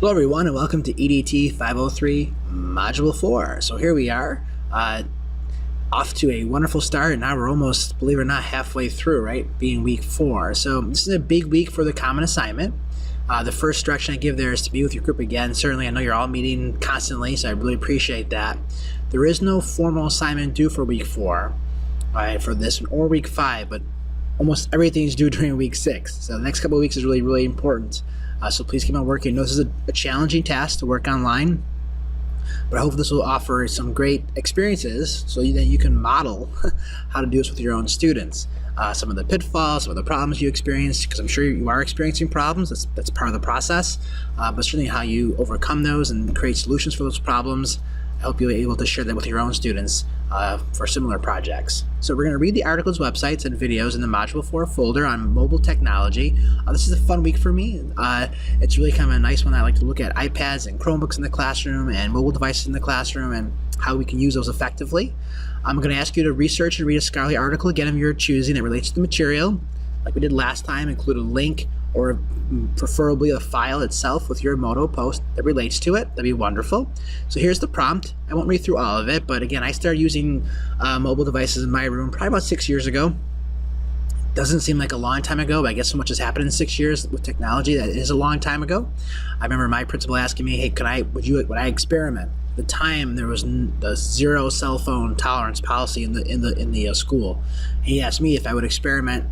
Hello everyone and welcome to EDT 503 Module 4. So here we are, off to a wonderful start, and now we're almost, believe it or not, halfway through, right? Being week 4. So this is a big week for the common assignment. The first direction I give there is to be with your group again. Certainly I know you're all meeting constantly, so I really appreciate that. There is no formal assignment due for week 4, for this one, or week 5, but almost everything is due during week 6. So the next couple of weeks is really, really important. So please keep on working. I know this is a challenging task to work online, but I hope this will offer some great experiences so that you can model how to do this with your own students. Some of the pitfalls, some of the problems you experienced, because I'm sure you are experiencing problems. That's part of the process, but certainly how you overcome those and create solutions for those problems. I hope you'll be able to share that with your own students for similar projects. So we're going to read the articles, websites, and videos in the Module 4 folder on mobile technology. This is a fun week for me. It's really kind of a nice one. I like to look at iPads and Chromebooks in the classroom and mobile devices in the classroom and how we can use those effectively. I'm going to ask you to research and read a scholarly article, again, of your choosing that relates to the material. Like we did last time, include a link or preferably a file itself with your Moto post that relates to it. That'd be wonderful. So here's the prompt. I won't read through all of it, but again, I started using mobile devices in my room probably about 6 years ago. Doesn't seem like a long time ago, but I guess so much has happened in 6 years with technology that it is a long time ago. I remember my principal asking me, "Hey, would I experiment?" At the time, there was the zero cell phone tolerance policy in the school. He asked me if I would experiment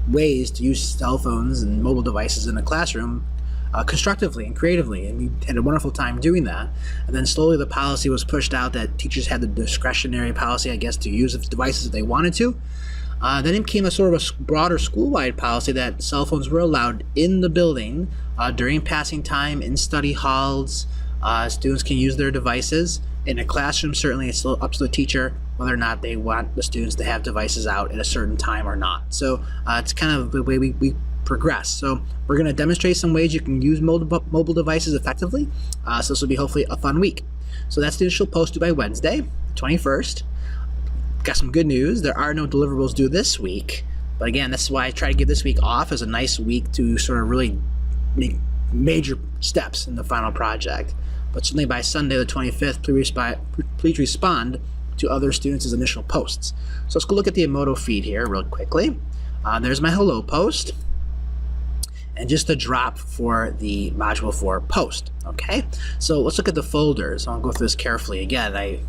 ways to use cell phones and mobile devices in the classroom constructively and creatively, and we had a wonderful time doing that. And then slowly the policy was pushed out that teachers had the discretionary policy, I guess, to use the devices if they wanted to. Then it became a sort of a broader school-wide policy that cell phones were allowed in the building during passing time, in study halls. Students can use their devices. In a classroom, certainly it's still up to the teacher whether or not they want the students to have devices out at a certain time or not. So it's kind of the way we progress. So we're going to demonstrate some ways you can use mobile devices effectively. So this will be hopefully a fun week. So that's the initial post due by Wednesday, the 21st. Got some good news. There are no deliverables due this week. But again, that's why I try to give this week off as a nice week to sort of really make major steps in the final project. But certainly by Sunday the 25th, please respond to other students' initial posts. So let's go look at the Emoto feed here real quickly. There's my hello post, and just a drop for the Module 4 post. Okay, so let's look at the folders. I'll go through this carefully. Again, I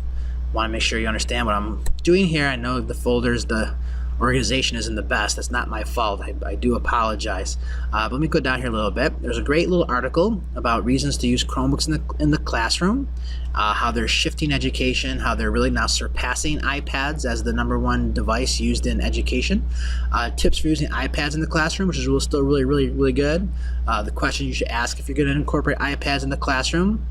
want to make sure you understand what I'm doing here. I know the folders, the organization isn't the best. That's not my fault. I do apologize. But let me go down here a little bit. There's a great little article about reasons to use Chromebooks in the classroom, how they're shifting education, how they're really now surpassing iPads as the #1 device used in education. Tips for using iPads in the classroom, which is still really good. The question you should ask if you're going to incorporate iPads in the classroom.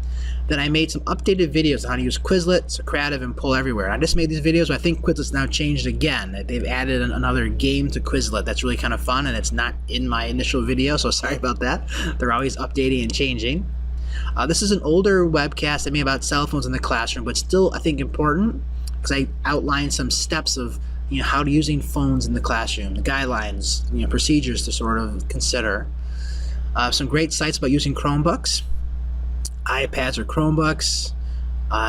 Then I made some updated videos on how to use Quizlet, Socrative, and Pull Everywhere. I just made these videos, but I think Quizlet's now changed again. They've added another game to Quizlet that's really kind of fun, and it's not in my initial video, so sorry about that. They're always updating and changing. This is an older webcast I made about cell phones in the classroom, but still I think important because I outlined some steps of how to using phones in the classroom, the guidelines, procedures to sort of consider. Some great sites about using Chromebooks, iPads or Chromebooks.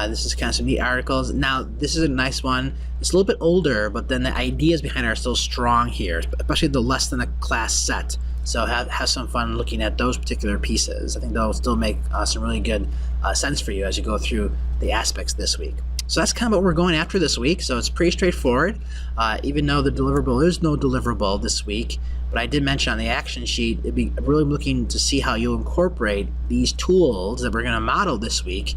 This is kind of some neat articles. Now, this is a nice one. It's a little bit older, but then the ideas behind it are still strong here, especially the less than a class set. So have some fun looking at those particular pieces. I think they'll still make some really good sense for you as you go through the aspects this week. So that's kind of what we're going after this week. So it's pretty straightforward, even though the deliverable is no deliverable this week. But I did mention on the action sheet, it'd be really looking to see how you'll incorporate these tools that we're going to model this week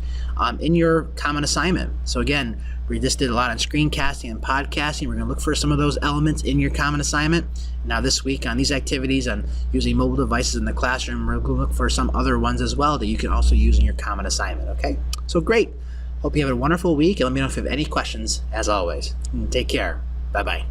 in your common assignment. So again, we just did a lot on screencasting and podcasting. We're going to look for some of those elements in your common assignment. Now this week on these activities on using mobile devices in the classroom, we're going to look for some other ones as well that you can also use in your common assignment. Okay, so great. Hope you have a wonderful week, and let me know if you have any questions as always. Take care. Bye-bye.